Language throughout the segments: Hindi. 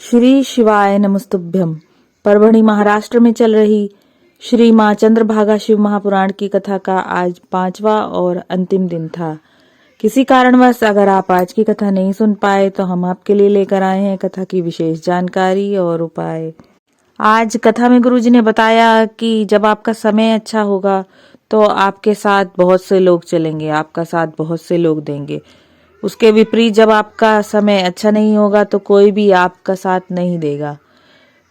श्री शिवाय नमस्तुभ्यम। परभणी महाराष्ट्र में चल रही श्री मां चंद्रभागा शिव महापुराण की कथा का आज 5वां और अंतिम दिन था। किसी कारणवश अगर आप आज की कथा नहीं सुन पाए तो हम आपके लिए लेकर आए हैं कथा की विशेष जानकारी और उपाय। आज कथा में गुरुजी ने बताया कि जब आपका समय अच्छा होगा तो आपके साथ बहुत से लोग चलेंगे, आपका साथ बहुत से लोग देंगे। उसके विपरीत जब आपका समय अच्छा नहीं होगा तो कोई भी आपका साथ नहीं देगा।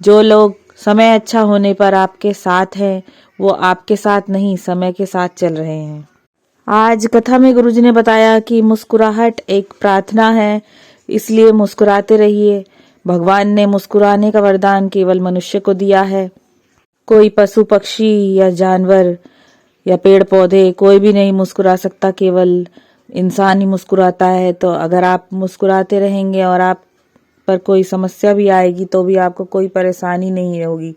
जो लोग समय अच्छा होने पर आपके साथ हैं वो आपके साथ नहीं, समय के साथ चल रहे हैं। आज कथा में गुरुजी ने बताया कि मुस्कुराहट एक प्रार्थना है, इसलिए मुस्कुराते रहिए। भगवान ने मुस्कुराने का वरदान केवल मनुष्य को दिया है। कोई पशु पक्षी या जानवर या पेड़ पौधे कोई भी नहीं मुस्कुरा सकता, केवल इंसान ही मुस्कुराता है। तो अगर आप मुस्कुराते रहेंगे और आप पर कोई समस्या भी आएगी तो भी आपको कोई परेशानी नहीं होगी।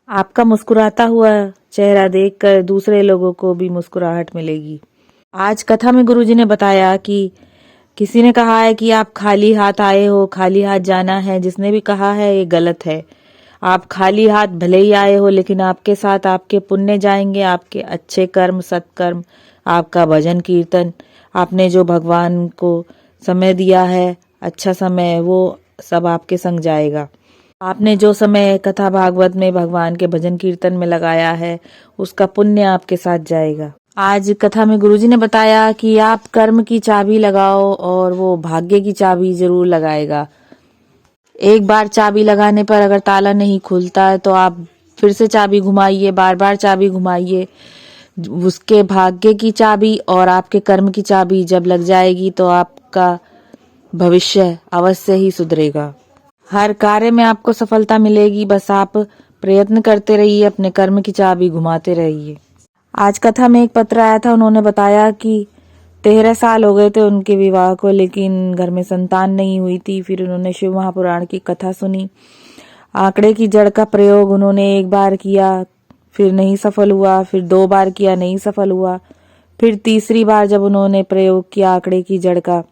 आपका मुस्कुराता हुआ चेहरा देखकर दूसरे लोगों को भी मुस्कुराहट मिलेगी। आज कथा में गुरुजी ने बताया कि किसी ने कहा है कि आप खाली हाथ आए हो, खाली हाथ जाना है। जिसने भी कहा है ये गलत है। आप खाली हाथ भले ही आए हो लेकिन आपके साथ आपके पुण्य जाएंगे, आपके अच्छे कर्म, सत्कर्म, आपका भजन कीर्तन, आपने जो भगवान को समय दिया है, अच्छा समय, वो सब आपके संग जाएगा। आपने जो समय कथा भागवत में भगवान के भजन कीर्तन में लगाया है उसका पुण्य आपके साथ जाएगा। आज कथा में गुरुजी ने बताया कि आप कर्म की चाबी लगाओ और वो भाग्य की चाबी जरूर लगाएगा। एक बार चाबी लगाने पर अगर ताला नहीं खुलता है तो आप फिर से चाबी घुमाइए, बार बार चाबी घुमाइए। उसके भाग्य की चाबी और आपके कर्म की चाबी जब लग जाएगी तो आपका भविष्य अवश्य ही सुधरेगा। हर कार्य में आपको सफलता मिलेगी, बस आप प्रयत्न करते रहिए, अपने कर्म की चाबी घुमाते रहिए। आज कथा में एक पत्र आया था, उन्होंने बताया कि 13 साल हो गए थे उनके विवाह को, लेकिन घर में संतान नहीं हुई थी। फिर उन्होंने शिव महापुराण की कथा सुनी। आंकड़े की जड़ का प्रयोग उन्होंने एक बार किया, फिर नहीं सफल हुआ, फिर 2 बार किया, नहीं सफल हुआ, फिर तीसरी बार जब उन्होंने प्रयोग किया आंकड़े की जड़ का,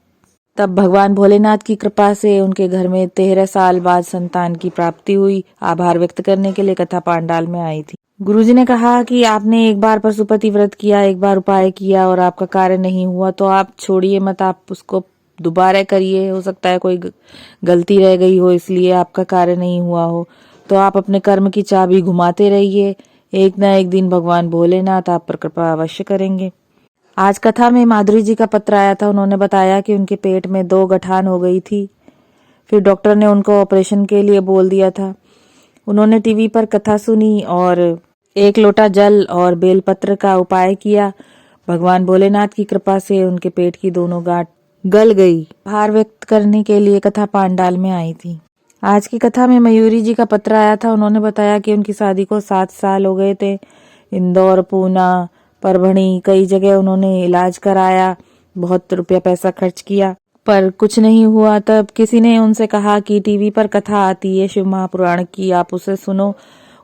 तब भगवान भोलेनाथ की कृपा से उनके घर में 13 साल बाद संतान की प्राप्ति हुई। आभार व्यक्त करने के लिए कथा पांडाल में आई थी। गुरुजी ने कहा कि आपने एक बार पशुपति व्रत किया, एक बार उपाय किया और आपका कार्य नहीं हुआ तो आप छोड़िए मत, आप उसको दोबारा करिए। हो सकता है कोई गलती रह गई हो इसलिए आपका कार्य नहीं हुआ हो, तो आप अपने कर्म की चाबी घुमाते रहिए। एक न एक दिन भगवान भोलेनाथ आप पर कृपा अवश्य करेंगे। आज कथा में माधुरी जी का पत्र आया था, उन्होंने बताया कि उनके पेट में 2 गठान हो गई थी। फिर डॉक्टर ने उनको ऑपरेशन के लिए बोल दिया था। उन्होंने टीवी पर कथा सुनी और 1 लोटा जल और बेलपत्र का उपाय किया। भगवान भोलेनाथ की कृपा से उनके पेट की दोनों गांठ गल गई। आभार व्यक्त करने के लिए कथा पांडाल में आई थी। आज की कथा में मयूरी जी का पत्र आया था, उन्होंने बताया कि उनकी शादी को 7 साल हो गए थे। इंदौर, पूना, परभणी कई जगह उन्होंने इलाज कराया, बहुत रुपया पैसा खर्च किया पर कुछ नहीं हुआ। तब किसी ने उनसे कहा कि टीवी पर कथा आती है शिव महापुराण की, आप उसे सुनो।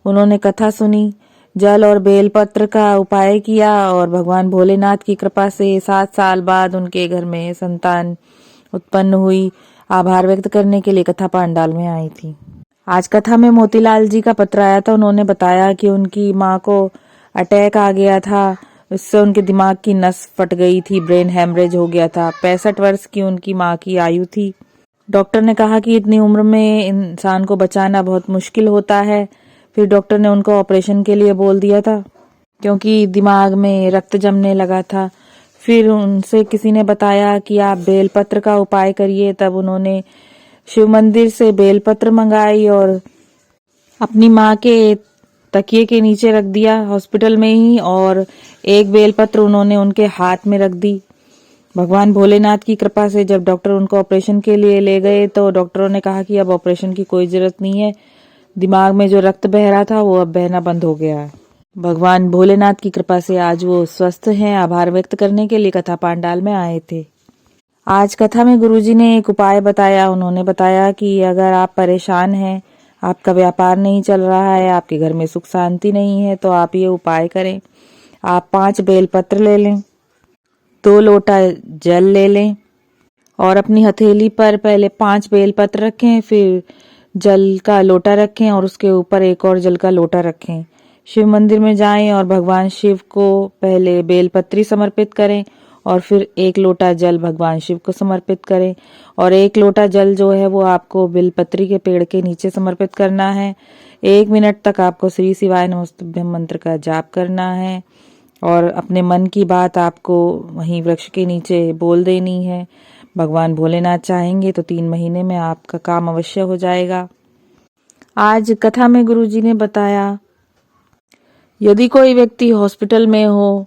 उन्होंने कथा सुनी, जल और बेलपत्र का उपाय किया और भगवान भोलेनाथ की कृपा से 7 साल बाद उनके घर में संतान उत्पन्न हुई। आभार व्यक्त करने के लिए कथा पांडाल में आई थी। आज कथा में मोतीलाल जी का पत्र आया था, उन्होंने बताया कि उनकी माँ को अटैक आ गया था, इससे उनके दिमाग की नस फट गई थी, ब्रेन हैमरेज हो गया था। 65 वर्ष की उनकी माँ की आयु थी। डॉक्टर ने कहा कि इतनी उम्र में इंसान को बचाना बहुत मुश्किल होता है। फिर डॉक्टर ने उनको ऑपरेशन के लिए बोल दिया था क्योंकि दिमाग में रक्त जमने लगा था। फिर उनसे किसी ने बताया कि आप बेलपत्र का उपाय करिए। तब उन्होंने शिव मंदिर से बेलपत्र मंगाई और अपनी माँ के तकिए के नीचे रख दिया हॉस्पिटल में ही, और 1 बेलपत्र उन्होंने उनके हाथ में रख दी। भगवान भोलेनाथ की कृपा से जब डॉक्टर उनको ऑपरेशन के लिए ले गए तो डॉक्टरों ने कहा कि अब ऑपरेशन की कोई जरूरत नहीं है, दिमाग में जो रक्त बह रहा था वो अब बहना बंद हो गया है। भगवान भोलेनाथ की कृपा से आज वो स्वस्थ हैं। आभार व्यक्त करने के लिए कथा पांडाल में आए थे। आज कथा में गुरुजी ने एक उपाय बताया, उन्होंने बताया कि अगर आप परेशान हैं, आपका व्यापार नहीं चल रहा है, आपके घर में सुख शांति नहीं है, तो आप ये उपाय करें। आप 5 बेलपत्र ले लें, 2 लोटा जल ले लें और अपनी हथेली पर पहले 5 बेलपत्र रखें, फिर जल का लोटा रखें और उसके ऊपर एक और जल का लोटा रखें। शिव मंदिर में जाएं और भगवान शिव को पहले बेलपत्री समर्पित करें और फिर एक लोटा जल भगवान शिव को समर्पित करें और एक लोटा जल जो है वो आपको बेलपत्री के पेड़ के नीचे समर्पित करना है। 1 मिनट तक आपको श्री शिवाय नमस्तुभ्यम मंत्र का जाप करना है और अपने मन की बात आपको वहीं वृक्ष के नीचे बोल देनी है। भगवान भोलेनाथ चाहेंगे तो 3 महीने में आपका काम अवश्य हो जाएगा। आज कथा में गुरुजी ने बताया, यदि कोई व्यक्ति हॉस्पिटल में हो,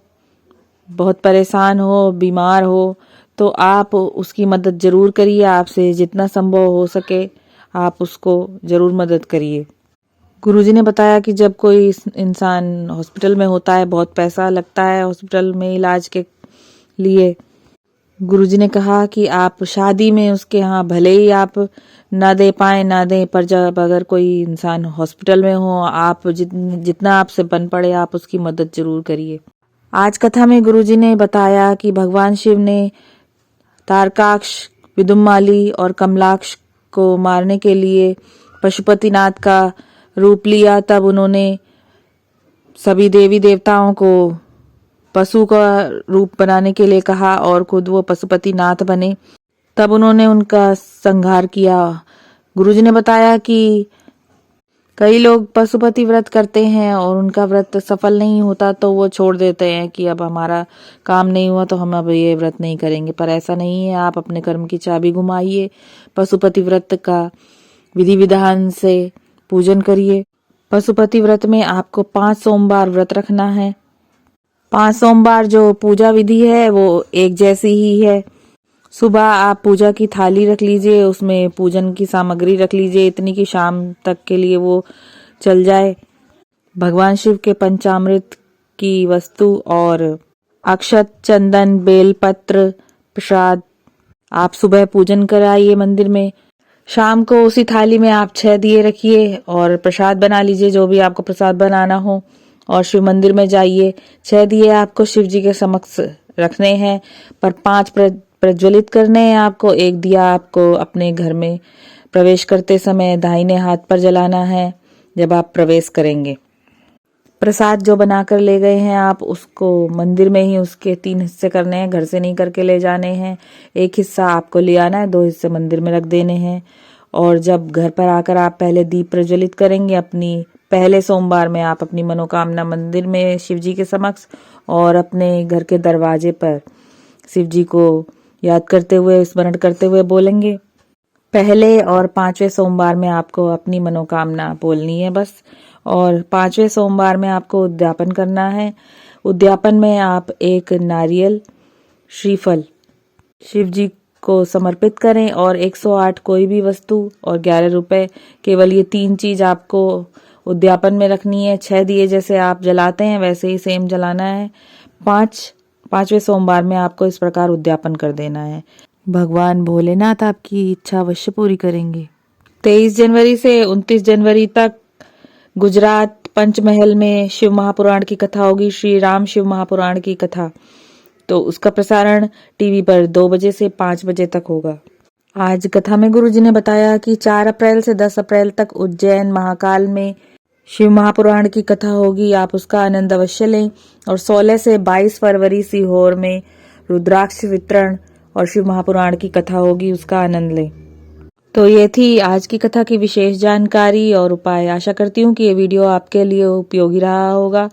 बहुत परेशान हो, बीमार हो, तो आप उसकी मदद जरूर करिए। आपसे जितना संभव हो सके आप उसको जरूर मदद करिए। गुरुजी ने बताया कि जब कोई इंसान हॉस्पिटल में होता है, बहुत पैसा लगता है हॉस्पिटल में इलाज के लिए। गुरुजी ने कहा कि आप शादी में उसके यहाँ भले ही आप ना दे पाए ना दें, पर जब अगर कोई इंसान हॉस्पिटल में हो, आप जितना आपसे बन पड़े आप उसकी मदद जरूर करिए। आज कथा में गुरुजी ने बताया कि भगवान शिव ने तारकाक्ष, विदुमाली और कमलाक्ष को मारने के लिए पशुपतिनाथ का रूप लिया। तब उन्होंने सभी देवी देवताओं को पशु का रूप बनाने के लिए कहा और खुद वो पशुपतिनाथ बने। तब उन्होंने उनका संहार किया। गुरुजी ने बताया कि कई लोग पशुपति व्रत करते हैं और उनका व्रत सफल नहीं होता तो वो छोड़ देते हैं कि अब हमारा काम नहीं हुआ तो हम अब ये व्रत नहीं करेंगे, पर ऐसा नहीं है। आप अपने कर्म की चाबी घुमाइए, पशुपति व्रत का विधि विधान से पूजन करिए। पशुपति व्रत में आपको 5 सोमवार व्रत रखना है। 5 सोमवार जो पूजा विधि है वो एक जैसी ही है। सुबह आप पूजा की थाली रख लीजिए, उसमें पूजन की सामग्री रख लीजिए इतनी कि शाम तक के लिए वो चल जाए। भगवान शिव के पंचामृत की वस्तु और अक्षत, चंदन, बेलपत्र, प्रसाद आप सुबह पूजन कराइए मंदिर में। शाम को उसी थाली में आप 6 दिए रखिए और प्रसाद बना लीजिए, जो भी आपको प्रसाद बनाना हो, और शिव मंदिर में जाइए। 6 दिए आपको शिव जी के समक्ष रखने हैं, पर 5 प्रज्वलित करने हैं आपको। 1 दिया आपको अपने घर में प्रवेश करते समय दाहिने हाथ पर जलाना है जब आप प्रवेश करेंगे। प्रसाद जो बनाकर ले गए हैं आप उसको मंदिर में ही उसके 3 हिस्से करने हैं, घर से नहीं करके ले जाने हैं। 1 हिस्सा आपको ले आना है, 2 हिस्से मंदिर में रख देने हैं। और जब घर पर आकर आप पहले दीप प्रज्वलित करेंगे, अपनी पहले सोमवार में आप अपनी मनोकामना मंदिर में शिव जी के समक्ष और अपने घर के दरवाजे पर शिव जी को याद करते हुए, स्मरण करते हुए बोलेंगे। पहले और 5वें सोमवार में आपको अपनी मनोकामना बोलनी है बस। और 5वें सोमवार में आपको उद्यापन करना है। उद्यापन में आप 1 नारियल, श्रीफल शिव जी को समर्पित करें और 108 कोई भी वस्तु और 11 रुपए, केवल ये 3 चीज आपको उद्यापन में रखनी है। 6 दिए जैसे आप जलाते हैं वैसे ही सेम जलाना है। 5वें सोमवार में आपको इस प्रकार उद्यापन कर देना है। भगवान भोलेनाथ आपकी इच्छा अवश्य पूरी करेंगे। 23 जनवरी से 29 जनवरी तक गुजरात पंचमहल में शिव महापुराण की कथा होगी, श्री राम शिव महापुराण की कथा। तो उसका प्रसारण टीवी पर 2 बजे से 5 बजे तक होगा। आज कथा में गुरुजी ने बताया कि 4 अप्रैल से 10 अप्रैल तक उज्जैन महाकाल में शिव महापुराण की कथा होगी, आप उसका आनंद अवश्य लें। और 16 से 22 फरवरी सीहोर में रुद्राक्ष वितरण और शिव महापुराण की कथा होगी, उसका आनंद लें। तो ये थी आज की कथा की विशेष जानकारी और उपाय। आशा करती हूँ कि ये वीडियो आपके लिए उपयोगी रहा होगा।